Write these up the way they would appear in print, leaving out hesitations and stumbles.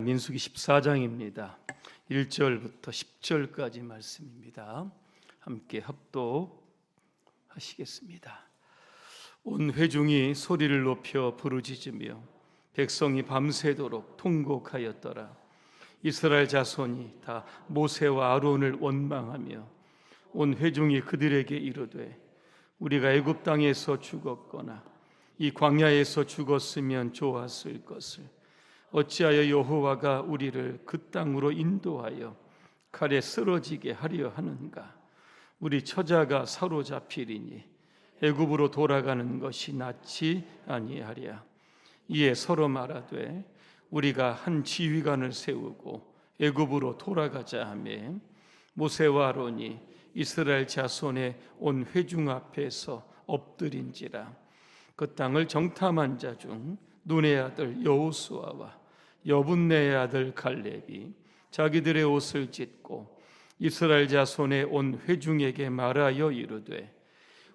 민수기 14장입니다. 1절부터 10절까지 말씀입니다. 함께 합독하시겠습니다. 온 회중이 소리를 높여 부르짖으며 백성이 밤새도록 통곡하였더라. 이스라엘 자손이 다 모세와 아론을 원망하며 온 회중이 그들에게 이르되 우리가 애굽 땅에서 죽었거나 이 광야에서 죽었으면 좋았을 것을 어찌하여 여호와가 우리를 그 땅으로 인도하여 칼에 쓰러지게 하려 하는가? 우리 처자가 사로잡히리니 애굽으로 돌아가는 것이 낫지 아니하랴. 이에 서로 말하되 우리가 한 지휘관을 세우고 애굽으로 돌아가자 하매 모세와 아론이 이스라엘 자손의 온 회중 앞에서 엎드린지라. 그 땅을 정탐한 자 중 눈의 아들 여호수아와 여분네의 아들 갈렙이 자기들의 옷을 찢고 이스라엘 자손의 온 회중에게 말하여 이르되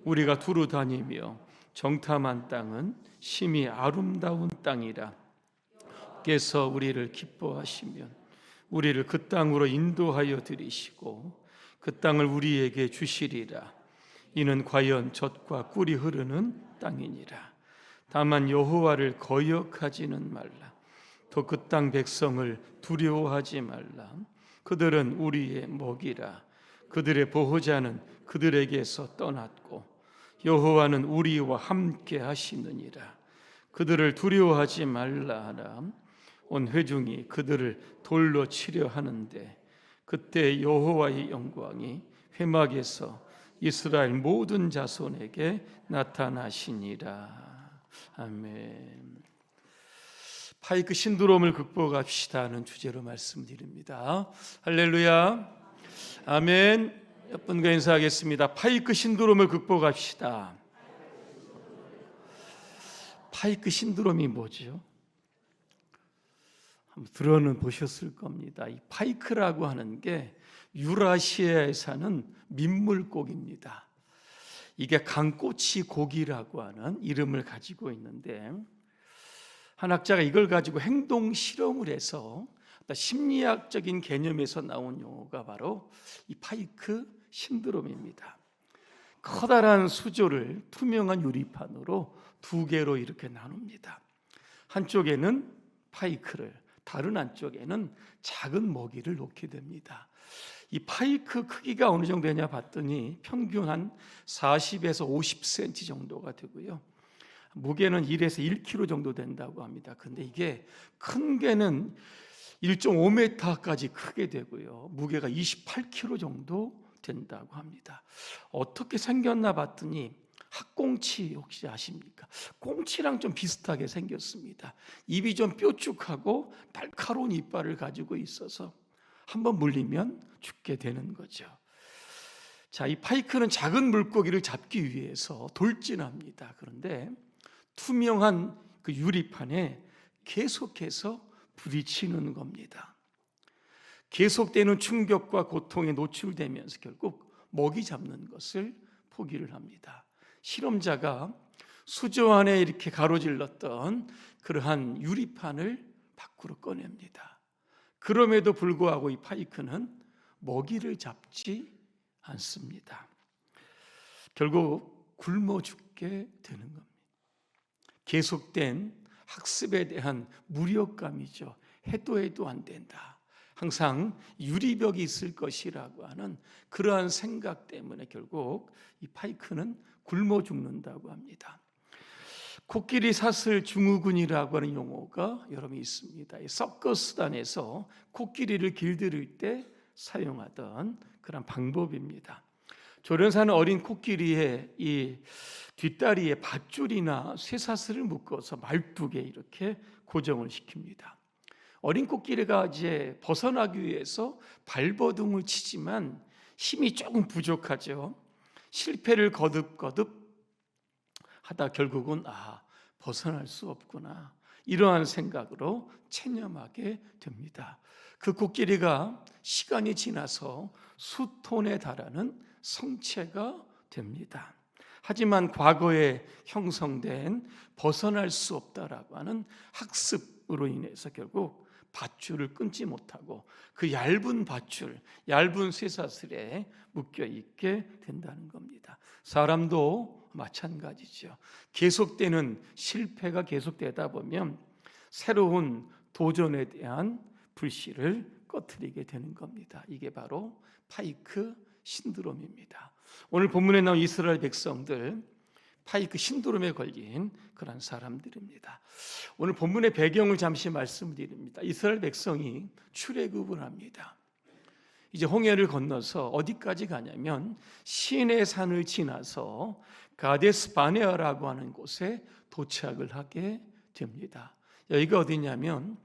우리가 두루 다니며 정탐한 땅은 심히 아름다운 땅이라. 께서 우리를 기뻐하시면 우리를 그 땅으로 인도하여 들이시고 그 땅을 우리에게 주시리라. 이는 과연 젖과 꿀이 흐르는 땅이니라. 다만 여호와를 거역하지는 말라. 또 그 땅 백성을 두려워하지 말라. 그들은 우리의 먹이라. 그들의 보호자는 그들에게서 떠났고 여호와는 우리와 함께 하시느니라. 그들을 두려워하지 말라 하라. 온 회중이 그들을 돌로 치려 하는데 그때 여호와의 영광이 회막에서 이스라엘 모든 자손에게 나타나시니라. 아멘. 파이크 신드롬을 극복합시다 하는 주제로 말씀드립니다. 할렐루야. 아멘. 여러분과 인사하겠습니다. 파이크 신드롬을 극복합시다. 파이크 신드롬이 뭐죠? 한번 들어는 보셨을 겁니다. 이 파이크라고 하는 게 유라시아에 사는 민물고기입니다. 이게 강꼬치 고기라고 하는 이름을 가지고 있는데 한 학자가 이걸 가지고 행동 실험을 해서 심리학적인 개념에서 나온 용어가 바로 이 파이크 신드롬입니다. 커다란 수조를 투명한 유리판으로 두 개로 이렇게 나눕니다. 한쪽에는 파이크를, 다른 한쪽에는 작은 먹이를 놓게 됩니다. 이 파이크 크기가 어느 정도 되냐 봤더니 평균 한 40에서 50cm 정도가 되고요. 무게는 1에서 1kg 정도 된다고 합니다. 근데 이게 큰 게는 1.5m까지 크게 되고요. 무게가 28kg 정도 된다고 합니다. 어떻게 생겼나 봤더니 학꽁치 혹시 아십니까? 꽁치랑 좀 비슷하게 생겼습니다. 입이 좀 뾰족하고 날카로운 이빨을 가지고 있어서 한번 물리면 죽게 되는 거죠. 자, 이 파이크는 작은 물고기를 잡기 위해서 돌진합니다. 그런데 투명한 그 유리판에 계속해서 부딪히는 겁니다. 계속되는 충격과 고통에 노출되면서 결국 먹이 잡는 것을 포기를 합니다. 실험자가 수조 안에 이렇게 가로질렀던 그러한 유리판을 밖으로 꺼냅니다. 그럼에도 불구하고 이 파이크는 먹이를 잡지 않습니다. 결국 굶어 죽게 되는 겁니다. 계속된 학습에 대한 무력감이죠. 해도 안 된다. 항상 유리벽이 있을 것이라고 하는 그러한 생각 때문에 결국 이 파이크는 굶어 죽는다고 합니다. 코끼리 사슬 증후군이라고 하는 용어가 여러 개 있습니다. 이 서커스단에서 코끼리를 길들일 때 사용하던 그런 방법입니다. 조련사는 어린 코끼리의 이 뒷다리에 밧줄이나 쇠사슬을 묶어서 말뚝에 이렇게 고정을 시킵니다. 어린 코끼리가 이제 벗어나기 위해서 발버둥을 치지만 힘이 조금 부족하죠. 실패를 거듭거듭 하다 결국은 벗어날 수 없구나, 이러한 생각으로 체념하게 됩니다. 그 코끼리가 시간이 지나서 수톤에 달하는 성체가 됩니다. 하지만 과거에 형성된 벗어날 수 없다라고 하는 학습으로 인해서 결국 밧줄을 끊지 못하고 그 얇은 밧줄, 얇은 쇠사슬에 묶여 있게 된다는 겁니다. 사람도 마찬가지죠. 계속되는 실패가 계속되다 보면 새로운 도전에 대한 불씨를 꺼트리게 되는 겁니다. 이게 바로 파이크 신드롬입니다. 오늘 본문에 나온 이스라엘 백성들, 파이크 신드롬에 걸린 그런 사람들입니다. 오늘 본문의 배경을 잠시 말씀드립니다. 이스라엘 백성이 출애굽을 합니다. 이제 홍해를 건너서 어디까지 가냐면 시내 산을 지나서 가데스 바네아라고 하는 곳에 도착을 하게 됩니다. 여기가 어디냐면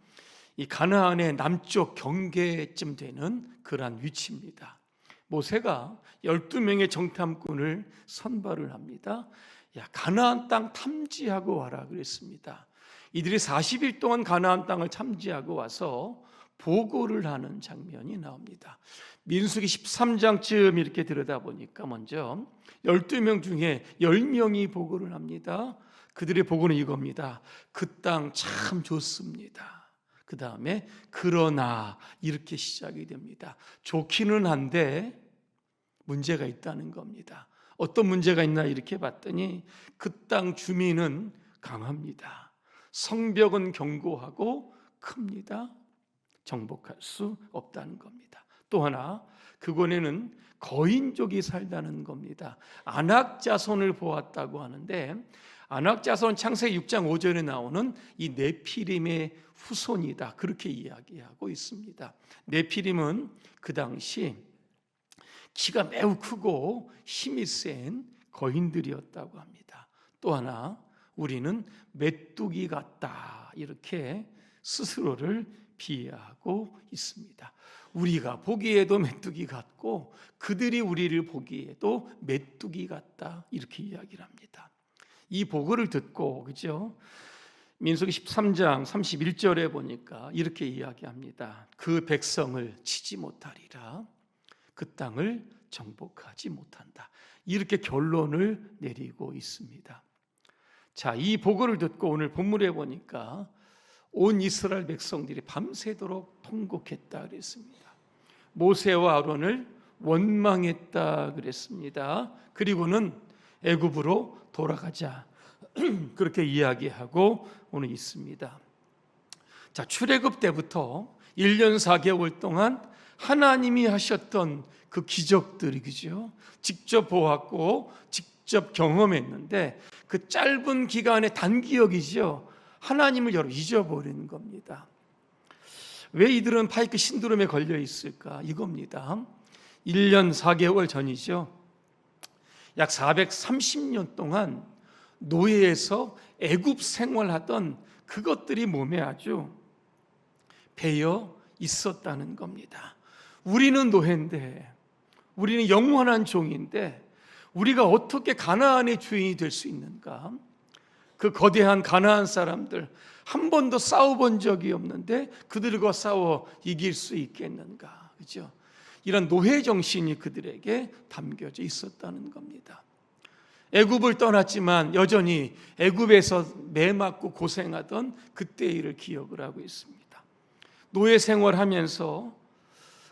이 가나안의 남쪽 경계쯤 되는 그러한 위치입니다. 모세가 12명의 정탐꾼을 선발을 합니다. 가나안 땅 탐지하고 와라 그랬습니다. 이들이 40일 동안 가나안 땅을 탐지하고 와서 보고를 하는 장면이 나옵니다. 민수기 13장쯤 이렇게 들여다보니까 먼저 12명 중에 10명이 보고를 합니다. 그들의 보고는 이겁니다. 그 땅 참 좋습니다. 그 다음에 그러나 이렇게 시작이 됩니다. 좋기는 한데 문제가 있다는 겁니다. 어떤 문제가 있나 이렇게 봤더니 그 땅 주민은 강합니다. 성벽은 견고하고 큽니다. 정복할 수 없다는 겁니다. 또 하나 그곳에는 거인족이 살다는 겁니다. 아낙 자손을 보았다고 하는데 아낙 자손 창세기 6장 5절에 나오는 이 네피림의 후손이다 그렇게 이야기하고 있습니다. 네피림은 그 당시 키가 매우 크고 힘이 센 거인들이었다고 합니다. 또 하나 우리는 메뚜기 같다 이렇게 스스로를 비하하고 있습니다. 우리가 보기에도 메뚜기 같고 그들이 우리를 보기에도 메뚜기 같다 이렇게 이야기를 합니다. 이 보고를 듣고 그죠? 민수기 13장 31절에 보니까 이렇게 이야기합니다. 그 백성을 치지 못하리라. 그 땅을 정복하지 못한다. 이렇게 결론을 내리고 있습니다. 자, 이 보고를 듣고 오늘 본문에 보니까 온 이스라엘 백성들이 밤새도록 통곡했다 그랬습니다. 모세와 아론을 원망했다 그랬습니다. 그리고는 애굽으로 돌아가자 그렇게 이야기하고 오늘 있습니다. 자, 출애굽 때부터 1년 4개월 동안 하나님이 하셨던 그 기적들이 그죠? 직접 보았고 직접 경험했는데 그 짧은 기간의 단기억이죠. 하나님을 여러 잊어버리는 겁니다. 왜 이들은 파이크 신드롬에 걸려 있을까? 이겁니다. 1년 4개월 전이죠. 약 430년 동안 노예에서 애굽 생활하던 그것들이 몸에 아주 배어 있었다는 겁니다. 우리는 노예인데, 우리는 영원한 종인데 우리가 어떻게 가나안의 주인이 될 수 있는가? 그 거대한 가나안 사람들 한 번도 싸워본 적이 없는데 그들과 싸워 이길 수 있겠는가? 그죠? 이런 노예 정신이 그들에게 담겨져 있었다는 겁니다. 애굽을 떠났지만 여전히 애굽에서 매맞고 고생하던 그때의 일을 기억을 하고 있습니다. 노예 생활하면서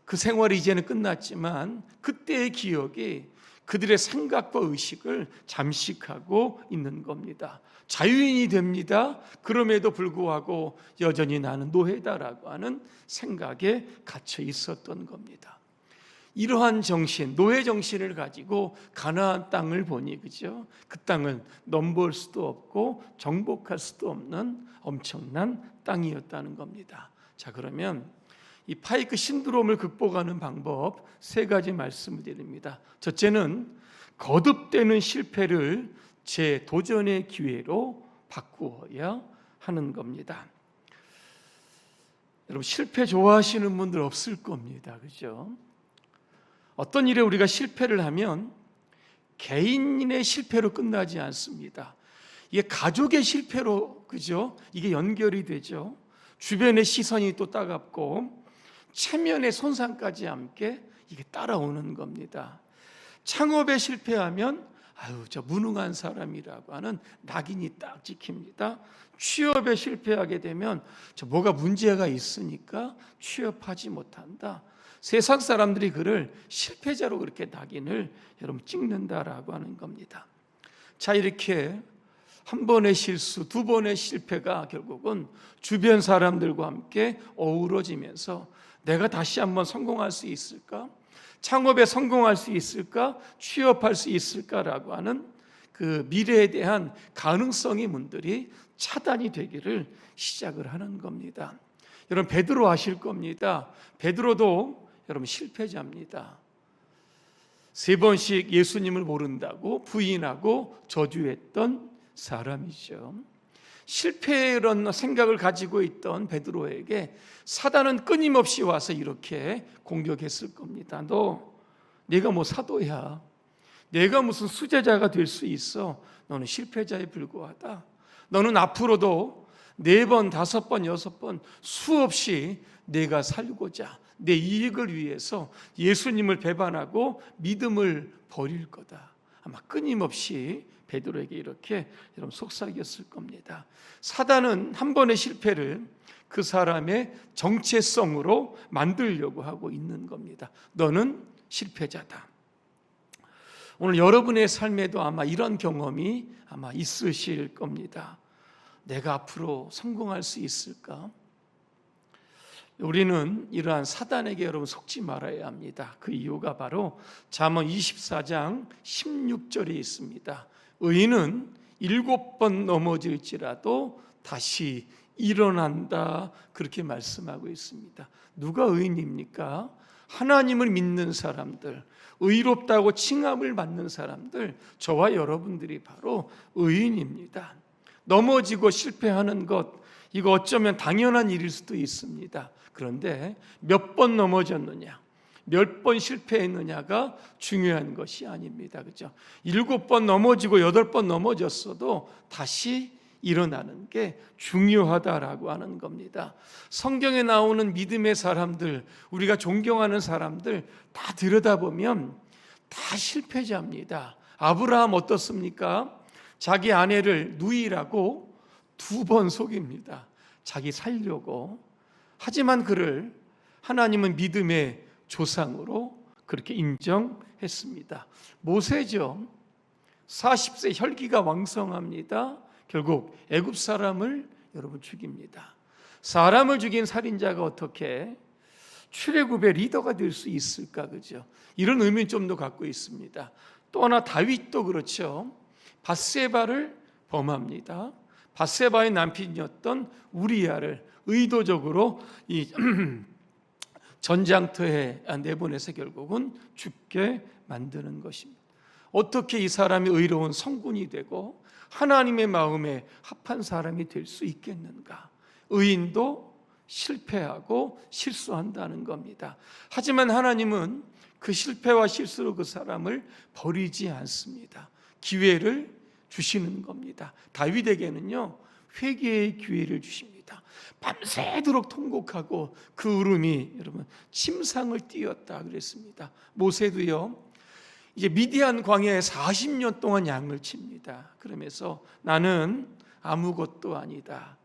그 생활이 이제는 끝났지만 그때의 기억이 그들의 생각과 의식을 잠식하고 있는 겁니다. 자유인이 됩니다. 그럼에도 불구하고 여전히 나는 노예다라고 하는 생각에 갇혀 있었던 겁니다. 이러한 정신, 노예 정신을 가지고 가나안 땅을 보니 그죠? 그 땅은 넘볼 수도 없고 정복할 수도 없는 엄청난 땅이었다는 겁니다. 자, 그러면 이 파이크 신드롬을 극복하는 방법 3가지 말씀을 드립니다. 첫째는 거듭되는 실패를 재도전의 기회로 바꾸어야 하는 겁니다. 여러분 실패 좋아하시는 분들 없을 겁니다. 그죠? 어떤 일에 우리가 실패를 하면 개인의 실패로 끝나지 않습니다. 이게 가족의 실패로 그죠? 이게 연결이 되죠. 주변의 시선이 또 따갑고 체면의 손상까지 함께 이게 따라오는 겁니다. 창업에 실패하면 아유, 저 무능한 사람이라고 하는 낙인이 딱 찍힙니다. 취업에 실패하게 되면 저 뭐가 문제가 있으니까 취업하지 못한다. 세상 사람들이 그를 실패자로 그렇게 낙인을 여러분 찍는다라고 하는 겁니다. 자, 이렇게 한 번의 실수, 두 번의 실패가 결국은 주변 사람들과 함께 어우러지면서 내가 다시 한번 성공할 수 있을까? 창업에 성공할 수 있을까? 취업할 수 있을까라고 하는 그 미래에 대한 가능성의 문들이 차단이 되기를 시작을 하는 겁니다. 여러분, 베드로 아실 겁니다. 베드로도 여러분 실패자입니다. 3번씩 예수님을 모른다고 부인하고 저주했던 사람이죠. 실패의 생각을 가지고 있던 베드로에게 사단은 끊임없이 와서 이렇게 공격했을 겁니다. 내가 뭐 사도야, 내가 무슨 수제자가 될 수 있어? 너는 실패자에 불과하다. 너는 앞으로도 4번, 5번, 6번 수없이 내가 살고자 내 이익을 위해서 예수님을 배반하고 믿음을 버릴 거다. 아마 끊임없이 베드로에게 이렇게 여러분 속삭였을 겁니다. 사단은 한 번의 실패를 그 사람의 정체성으로 만들려고 하고 있는 겁니다. 너는 실패자다. 오늘 여러분의 삶에도 아마 이런 경험이 아마 있으실 겁니다. 내가 앞으로 성공할 수 있을까? 우리는 이러한 사단에게 여러분 속지 말아야 합니다. 그 이유가 바로 잠언 24장 16절에 있습니다. 의인은 7번 넘어질지라도 다시 일어난다, 그렇게 말씀하고 있습니다. 누가 의인입니까? 하나님을 믿는 사람들, 의롭다고 칭함을 받는 사람들, 저와 여러분들이 바로 의인입니다. 넘어지고 실패하는 것, 이거 어쩌면 당연한 일일 수도 있습니다. 그런데 몇 번 넘어졌느냐, 몇 번 실패했느냐가 중요한 것이 아닙니다. 그죠? 7번 넘어지고 8번 넘어졌어도 다시 일어나는 게 중요하다라고 하는 겁니다. 성경에 나오는 믿음의 사람들, 우리가 존경하는 사람들 다 들여다보면 다 실패자입니다. 아브라함 어떻습니까? 자기 아내를 누이라고 2번 속입니다. 자기 살려고. 하지만 그를 하나님은 믿음의 조상으로 그렇게 인정했습니다. 모세죠. 40세 혈기가 왕성합니다. 결국 애굽 사람을 여러분 죽입니다. 사람을 죽인 살인자가 어떻게 출애굽의 리더가 될 수 있을까? 그죠? 이런 의문점도 갖고 있습니다. 또 하나 다윗도 그렇죠. 밧세바를 범합니다. 밧세바의 남편이었던 우리야를 의도적으로 이 전장터에 내보내서 결국은 죽게 만드는 것입니다. 어떻게 이 사람이 의로운 성군이 되고 하나님의 마음에 합한 사람이 될 수 있겠는가? 의인도 실패하고 실수한다는 겁니다. 하지만 하나님은 그 실패와 실수로 그 사람을 버리지 않습니다. 기회를 주시는 겁니다. 다윗에게는요, 회개의 기회를 주십니다. 밤새도록 통곡하고 그 울음이 여러분 침상을 띄었다 그랬습니다. 모세도요, 이제 미디안 광야에 40년 동안 양을 칩니다. 그러면서 나는 아무것도 아니다.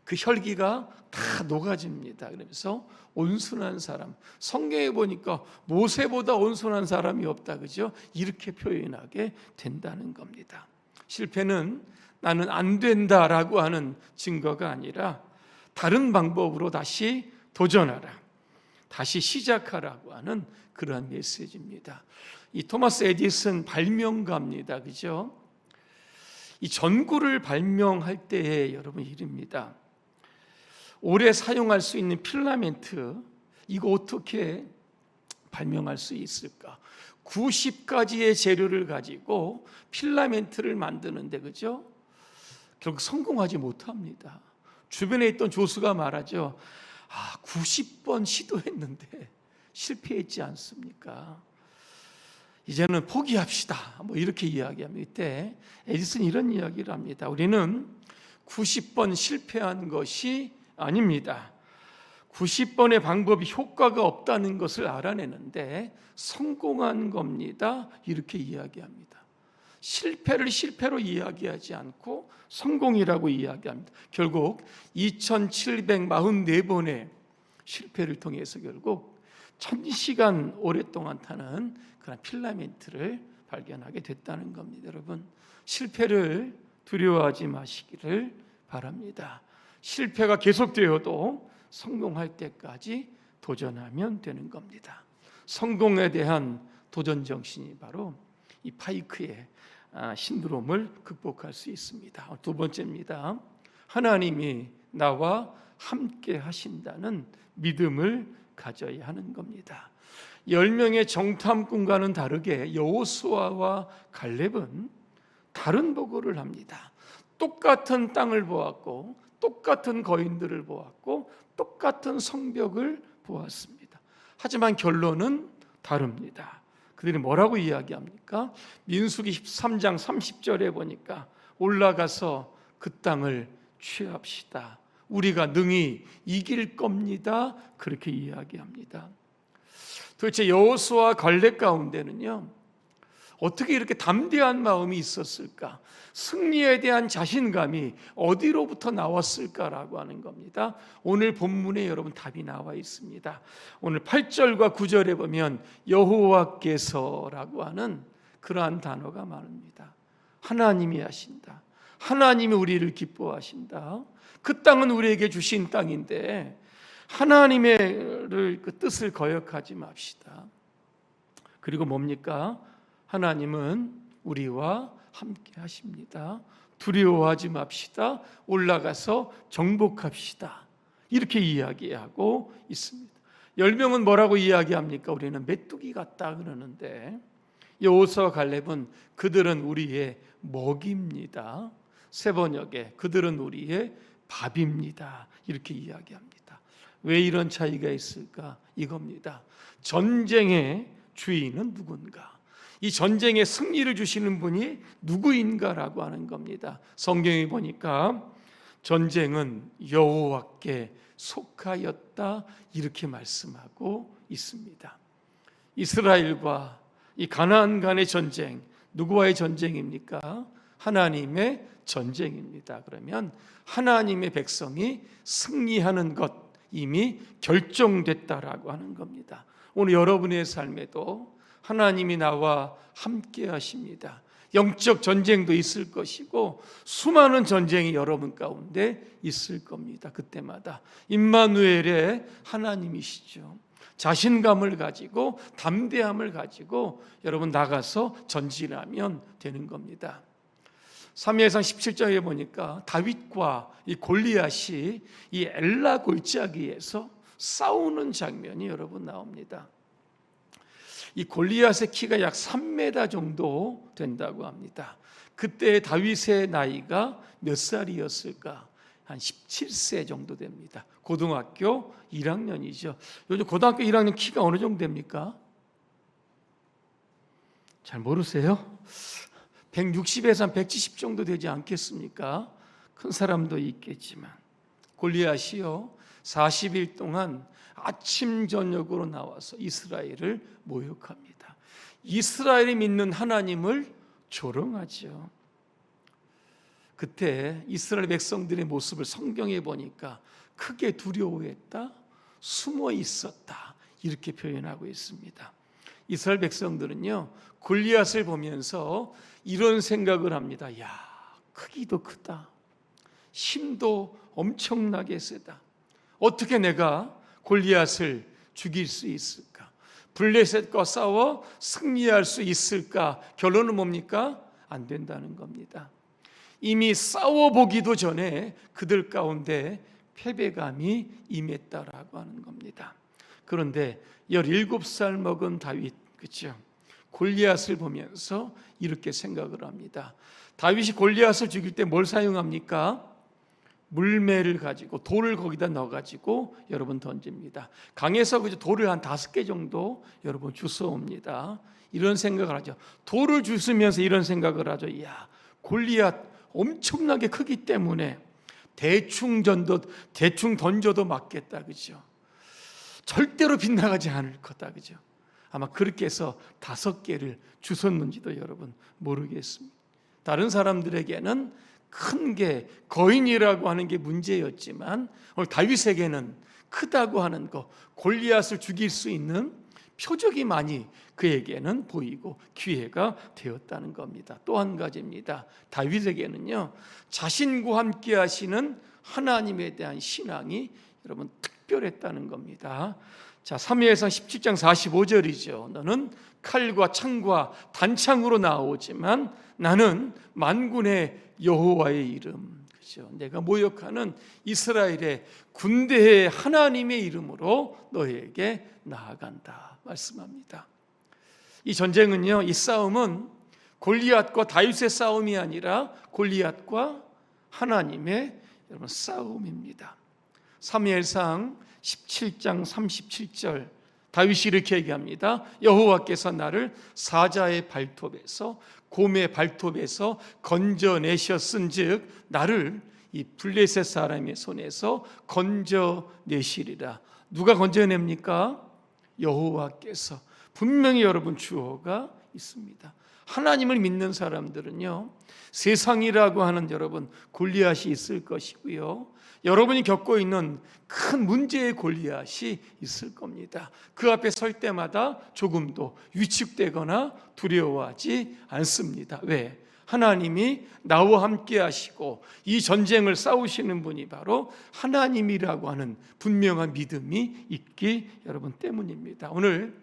그 혈기가 다 녹아집니다. 그러면서 온순한 사람, 성경에 보니까 모세보다 온순한 사람이 없다, 그죠? 이렇게 표현하게 된다는 겁니다. 실패는 나는 안 된다라고 하는 증거가 아니라 다른 방법으로 다시 도전하라, 다시 시작하라고 하는 그러한 메시지입니다. 이 토마스 에디슨 발명가입니다. 그죠? 이 전구를 발명할 때의 여러분 일입니다. 오래 사용할 수 있는 필라멘트, 이거 어떻게 발명할 수 있을까? 90가지의 재료를 가지고 필라멘트를 만드는데, 그죠? 결국 성공하지 못합니다. 주변에 있던 조수가 말하죠. 90번 시도했는데 실패했지 않습니까? 이제는 포기합시다. 뭐 이렇게 이야기합니다. 이때 에디슨이 이런 이야기를 합니다. 우리는 90번 실패한 것이 아닙니다. 90번의 방법이 효과가 없다는 것을 알아내는데 성공한 겁니다. 이렇게 이야기합니다. 실패를 실패로 이야기하지 않고 성공이라고 이야기합니다. 결국 2744번의 실패를 통해서 결국 1000시간 오랫동안 타는 그런 필라멘트를 발견하게 됐다는 겁니다. 여러분, 실패를 두려워하지 마시기를 바랍니다. 실패가 계속되어도 성공할 때까지 도전하면 되는 겁니다. 성공에 대한 도전 정신이 바로 이 파이크의 신드롬을 극복할 수 있습니다. 두 번째입니다. 하나님이 나와 함께 하신다는 믿음을 가져야 하는 겁니다. 10명의 정탐꾼과는 다르게 여호수아와 갈렙은 다른 보고를 합니다. 똑같은 땅을 보았고 똑같은 거인들을 보았고 똑같은 성벽을 보았습니다. 하지만 결론은 다릅니다. 그들이 뭐라고 이야기합니까? 민수기 13장 30절에 보니까 올라가서 그 땅을 취합시다. 우리가 능히 이길 겁니다. 그렇게 이야기합니다. 도대체 여호수아 갈렙 가운데는요, 어떻게 이렇게 담대한 마음이 있었을까? 승리에 대한 자신감이 어디로부터 나왔을까라고 하는 겁니다. 오늘 본문에 여러분 답이 나와 있습니다. 오늘 8절과 9절에 보면 여호와께서라고 하는 그러한 단어가 많습니다. 하나님이 하신다. 하나님이 우리를 기뻐하신다. 그 땅은 우리에게 주신 땅인데 하나님의 그 뜻을 거역하지 맙시다. 그리고 뭡니까? 하나님은 우리와 함께 하십니다. 두려워하지 맙시다. 올라가서 정복합시다. 이렇게 이야기하고 있습니다. 10명은 뭐라고 이야기합니까? 우리는 메뚜기 같다 그러는데 여호수아와 갈렙은 그들은 우리의 먹입니다. 세 번역에 그들은 우리의 밥입니다. 이렇게 이야기합니다. 왜 이런 차이가 있을까? 이겁니다. 전쟁의 주인은 누군가? 이 전쟁의 승리를 주시는 분이 누구인가라고 하는 겁니다. 성경에 보니까 전쟁은 여호와께 속하였다 이렇게 말씀하고 있습니다. 이스라엘과 이 가나안 간의 전쟁, 누구와의 전쟁입니까? 하나님의 전쟁입니다. 그러면 하나님의 백성이 승리하는 것 이미 결정됐다라고 하는 겁니다. 오늘 여러분의 삶에도 하나님이 나와 함께 하십니다. 영적 전쟁도 있을 것이고 수많은 전쟁이 여러분 가운데 있을 겁니다. 그때마다 임마누엘의 하나님이시죠. 자신감을 가지고 담대함을 가지고 여러분 나가서 전진하면 되는 겁니다. 사무엘상 17장에 보니까 다윗과 이 골리앗이 이 엘라 골짜기에서 싸우는 장면이 여러분 나옵니다. 이 골리앗의 키가 약 3m 정도 된다고 합니다. 그때 다윗의 나이가 몇 살이었을까? 한 17세 정도 됩니다. 고등학교 1학년이죠. 요즘 고등학교 1학년 키가 어느 정도 됩니까? 잘 모르세요? 160에서 한 170 정도 되지 않겠습니까? 큰 사람도 있겠지만 골리앗이요 40일 동안 아침 저녁으로 나와서 이스라엘을 모욕합니다. 이스라엘이 믿는 하나님을 조롱하죠. 그때 이스라엘 백성들의 모습을 성경에 보니까 크게 두려워했다, 숨어 있었다 이렇게 표현하고 있습니다. 이스라엘 백성들은요 골리앗을 보면서 이런 생각을 합니다. 야, 크기도 크다, 힘도 엄청나게 세다. 어떻게 내가 골리앗을 죽일 수 있을까? 블레셋과 싸워 승리할 수 있을까? 결론은 뭡니까? 안 된다는 겁니다. 이미 싸워보기도 전에 그들 가운데 패배감이 임했다라고 하는 겁니다. 그런데 17살 먹은 다윗, 그렇죠? 골리앗을 보면서 이렇게 생각을 합니다. 다윗이 골리앗을 죽일 때 뭘 사용합니까? 물매를 가지고 돌을 거기다 넣어가지고 여러분 던집니다. 강에서 그저 돌을 한 5개 정도 여러분 주워옵니다. 이런 생각을 하죠. 돌을 주스면서 이런 생각을 하죠. 이야, 골리앗 엄청나게 크기 때문에 대충 던져도 맞겠다, 그죠? 절대로 빗나가지 않을 거다, 그죠? 아마 그렇게 해서 5개를 주셨는지도 여러분 모르겠습니다. 다른 사람들에게는 큰 게 거인이라고 하는 게 문제였지만 오늘 다윗에게는 크다고 하는 거, 골리앗을 죽일 수 있는 표적이 많이 그에게는 보이고 기회가 되었다는 겁니다. 또 한 가지입니다. 다윗에게는요, 자신과 함께 하시는 하나님에 대한 신앙이 여러분 특별했다는 겁니다. 자, 사무엘상 17장 45절이죠. 너는 칼과 창과 단창으로 나오지만 나는 만군의 여호와의 이름, 그죠? 내가 모욕하는 이스라엘의 군대의 하나님의 이름으로 너에게 나아간다 말씀합니다. 이 전쟁은요, 이 싸움은 골리앗과 다윗의 싸움이 아니라 골리앗과 하나님의 여러분 싸움입니다. 사무엘상 17장 37절 다윗이 이렇게 얘기합니다. 여호와께서 나를 사자의 발톱에서 곰의 발톱에서 건져내셨은즉 나를 이 블레셋 사람의 손에서 건져내시리라. 누가 건져냅니까? 여호와께서. 분명히 여러분 주어가 있습니다. 하나님을 믿는 사람들은요, 세상이라고 하는 여러분 골리앗이 있을 것이고요, 여러분이 겪고 있는 큰 문제의 골리앗이 있을 겁니다. 그 앞에 설 때마다 조금도 위축되거나 두려워하지 않습니다. 왜? 하나님이 나와 함께 하시고 이 전쟁을 싸우시는 분이 바로 하나님이라고 하는 분명한 믿음이 있기 여러분 때문입니다. 오늘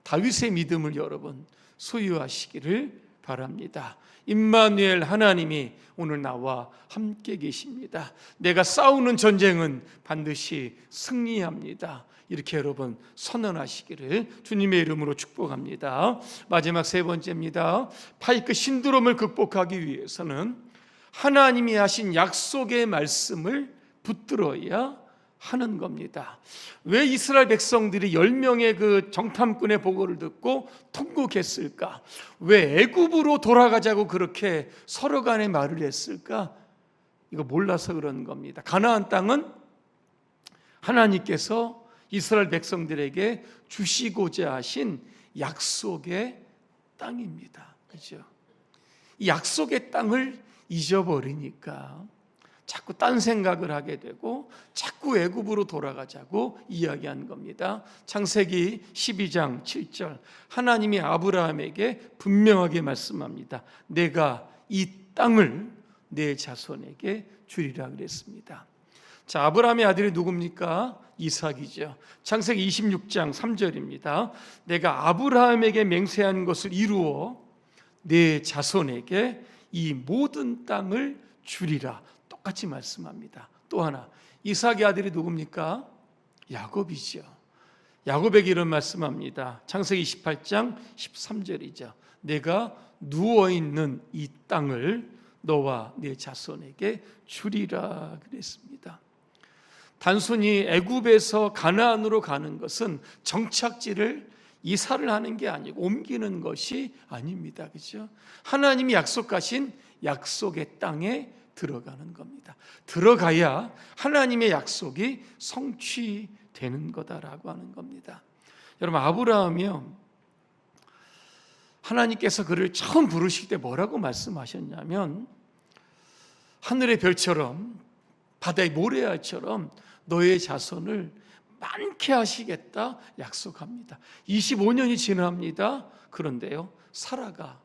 다윗의 믿음을 여러분 소유하시기를 바랍니다. 임마누엘 하나님이 오늘 나와 함께 계십니다. 내가 싸우는 전쟁은 반드시 승리합니다. 이렇게 여러분 선언하시기를 주님의 이름으로 축복합니다. 마지막 3번째입니다. 파이크 신드롬을 극복하기 위해서는 하나님이 하신 약속의 말씀을 붙들어야 하는 겁니다. 왜 이스라엘 백성들이 10명의 그 정탐꾼의 보고를 듣고 통곡했을까? 왜 애굽으로 돌아가자고 그렇게 서로 간에 말을 했을까? 이거 몰라서 그런 겁니다. 가나안 땅은 하나님께서 이스라엘 백성들에게 주시고자 하신 약속의 땅입니다. 그렇죠? 이 약속의 땅을 잊어버리니까 자꾸 딴 생각을 하게 되고 자꾸 애굽으로 돌아가자고 이야기한 겁니다. 창세기 12장 7절 하나님이 아브라함에게 분명하게 말씀합니다. 내가 이 땅을 내 자손에게 주리라 그랬습니다. 자, 아브라함의 아들이 누굽니까? 이삭이죠. 창세기 26장 3절입니다. 내가 아브라함에게 맹세한 것을 이루어 내 자손에게 이 모든 땅을 주리라. 똑같이 말씀합니다. 또 하나, 이삭의 아들이 누굽니까? 야곱이죠. 야곱에게 이런 말씀합니다. 창세기 28장 13절이죠. 내가 누워있는 이 땅을 너와 내 자손에게 주리라 그랬습니다. 단순히 애굽에서 가나안으로 가는 것은 정착지를 이사를 하는 게 아니고 옮기는 것이 아닙니다. 그렇죠? 하나님이 약속하신 약속의 땅에 들어가는 겁니다. 들어가야 하나님의 약속이 성취되는 거다라고 하는 겁니다. 여러분, 아브라함이요, 하나님께서 그를 처음 부르실 때 뭐라고 말씀하셨냐면 하늘의 별처럼 바다의 모래알처럼 너의 자손을 많게 하시겠다 약속합니다. 25년이 지납니다. 그런데요, 사라가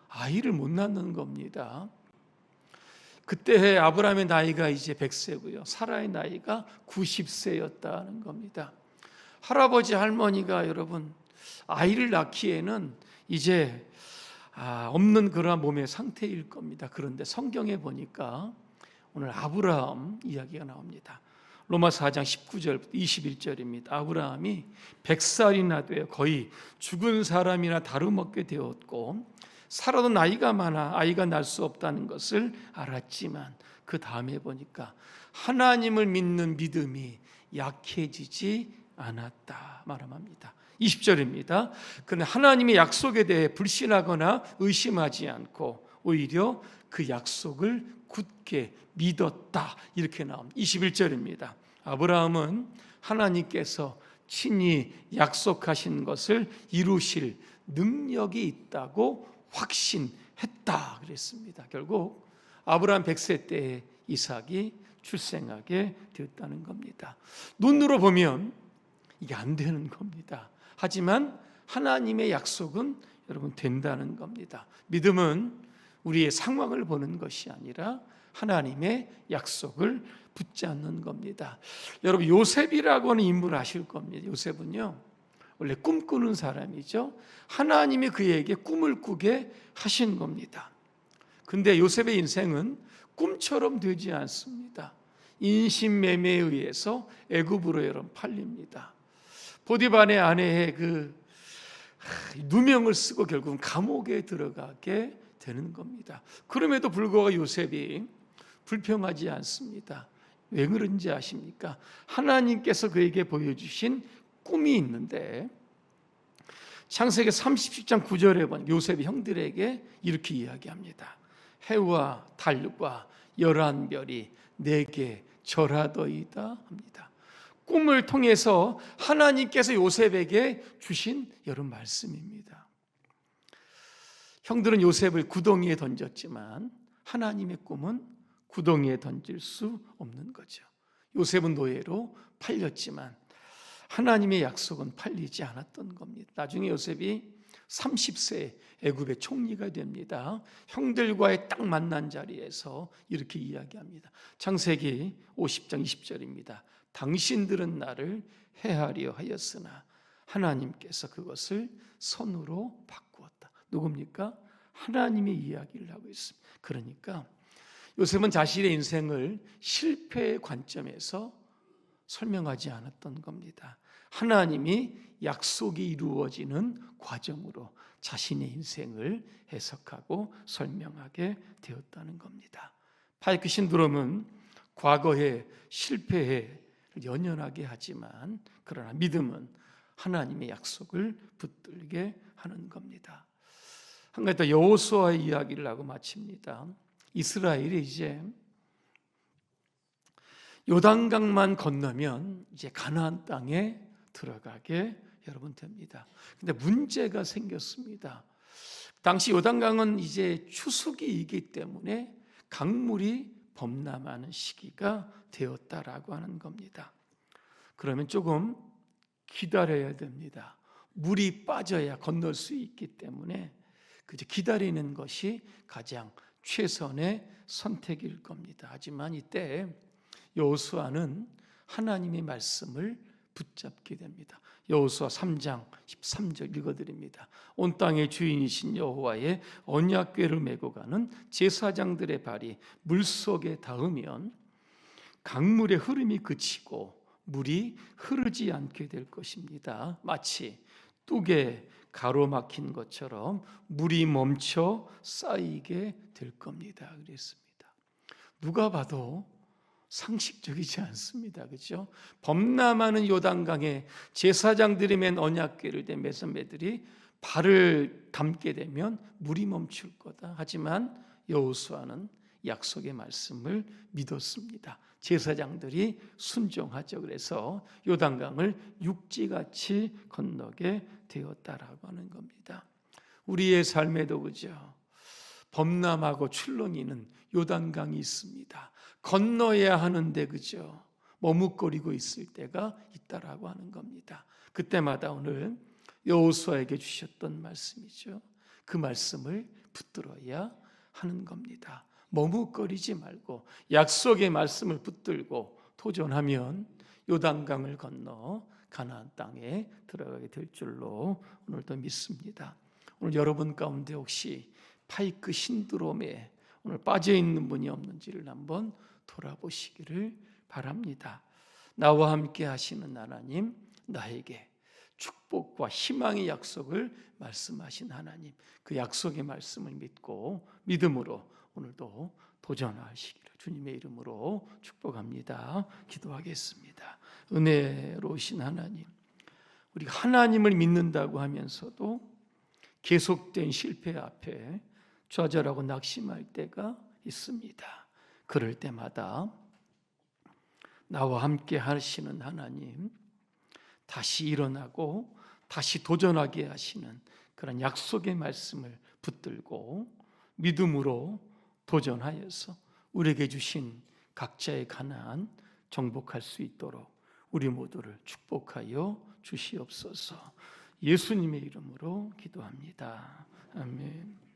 아이를 못 낳는 겁니다. 그때 아브라함의 나이가 이제 100세고요. 사라의 나이가 90세였다는 겁니다. 할아버지 할머니가 여러분 아이를 낳기에는 이제 없는 그러한 몸의 상태일 겁니다. 그런데 성경에 보니까 오늘 아브라함 이야기가 나옵니다. 로마서 4장 19절부터 21절입니다. 아브라함이 100살이나 되어 거의 죽은 사람이나 다름없게 되었고 살아도 나이가 많아 아이가 날 수 없다는 것을 알았지만 그 다음에 보니까 하나님을 믿는 믿음이 약해지지 않았다 말합니다. 20절입니다. 그는 하나님의 약속에 대해 불신하거나 의심하지 않고 오히려 그 약속을 굳게 믿었다 이렇게 나옵니다. 21절입니다. 아브라함은 하나님께서 친히 약속하신 것을 이루실 능력이 있다고 확신했다 그랬습니다. 결국 아브라함 100세 때에 이삭이 출생하게 되었다는 겁니다. 눈으로 보면 이게 안 되는 겁니다. 하지만 하나님의 약속은 여러분 된다는 겁니다. 믿음은 우리의 상황을 보는 것이 아니라 하나님의 약속을 붙잡는 겁니다. 여러분 요셉이라고 하는 인물 아실 겁니다. 요셉은요 원래 꿈꾸는 사람이죠. 하나님이 그에게 꿈을 꾸게 하신 겁니다. 근데 요셉의 인생은 꿈처럼 되지 않습니다. 인신매매에 의해서 애굽으로 여러분 팔립니다. 보디발의 아내의 그 누명을 쓰고 결국은 감옥에 들어가게 되는 겁니다. 그럼에도 불구하고 요셉이 불평하지 않습니다. 왜 그런지 아십니까? 하나님께서 그에게 보여주신 꿈이 있는데 창세기 37장 9절에 보면 요셉이 형들에게 이렇게 이야기합니다. 해와 달과 열한 별이 내게 절하더이다 합니다. 꿈을 통해서 하나님께서 요셉에게 주신 여러분 말씀입니다. 형들은 요셉을 구덩이에 던졌지만 하나님의 꿈은 구덩이에 던질 수 없는 거죠. 요셉은 노예로 팔렸지만 하나님의 약속은 팔리지 않았던 겁니다. 나중에 요셉이 30세 애굽의 총리가 됩니다. 형들과의 딱 만난 자리에서 이렇게 이야기합니다. 창세기 50장 20절입니다. 당신들은 나를 해하려 하였으나 하나님께서 그것을 선으로 바꾸었다. 누굽니까? 하나님의 이야기를 하고 있습니다. 그러니까 요셉은 자신의 인생을 실패의 관점에서 설명하지 않았던 겁니다. 하나님이 약속이 이루어지는 과정으로 자신의 인생을 해석하고 설명하게 되었다는 겁니다. 파이크 신드롬은 과거의 실패에 연연하게 하지만 그러나 믿음은 하나님의 약속을 붙들게 하는 겁니다. 한 가지 더 여호수아의 이야기를 하고 마칩니다. 이스라엘이 이제 요단강만 건너면 이제 가나안 땅에 들어가게 여러분 됩니다. 근데 문제가 생겼습니다. 당시 요단강은 이제 추수기이기 때문에 강물이 범람하는 시기가 되었다라고 하는 겁니다. 그러면 조금 기다려야 됩니다. 물이 빠져야 건널 수 있기 때문에 그저 기다리는 것이 가장 최선의 선택일 겁니다. 하지만 이때 여호수아는 하나님의 말씀을 붙잡게 됩니다. 여호수아 3장 13절 읽어드립니다. 온 땅의 주인이신 여호와의 언약궤를 메고 가는 제사장들의 발이 물속에 닿으면 강물의 흐름이 그치고 물이 흐르지 않게 될 것입니다. 마치 뚝에 가로막힌 것처럼 물이 멈춰 쌓이게 될 겁니다. 그랬습니다. 누가 봐도 상식적이지 않습니다. 그렇죠? 범람하는 요단강에 제사장들이 맨 언약궤를 댄 메선배들이 발을 담게 되면 물이 멈출 거다. 하지만 여호수아는 약속의 말씀을 믿었습니다. 제사장들이 순종하죠. 그래서 요단강을 육지같이 건너게 되었다라고 하는 겁니다. 우리의 삶에도 그죠? 범람하고 출렁이는 요단강이 있습니다. 건너야 하는데 그죠? 머뭇거리고 있을 때가 있다라고 하는 겁니다. 그때마다 오늘 여호수아에게 주셨던 말씀이죠. 그 말씀을 붙들어야 하는 겁니다. 머뭇거리지 말고 약속의 말씀을 붙들고 도전하면 요단강을 건너 가나안 땅에 들어가게 될 줄로 오늘도 믿습니다. 오늘 여러분 가운데 혹시 파이크 신드롬에 오늘 빠져 있는 분이 없는지를 한번 돌아보시기를 바랍니다. 나와 함께 하시는 하나님, 나에게 축복과 희망의 약속을 말씀하신 하나님, 그 약속의 말씀을 믿고 믿음으로 오늘도 도전하시기를 주님의 이름으로 축복합니다. 기도하겠습니다. 은혜로우신 하나님, 우리가 하나님을 믿는다고 하면서도 계속된 실패 앞에 좌절하고 낙심할 때가 있습니다. 그럴 때마다 나와 함께 하시는 하나님, 다시 일어나고 다시 도전하게 하시는 그런 약속의 말씀을 붙들고 믿음으로 도전하여서 우리에게 주신 각자의 가나안 정복할 수 있도록 우리 모두를 축복하여 주시옵소서. 예수님의 이름으로 기도합니다. 아멘.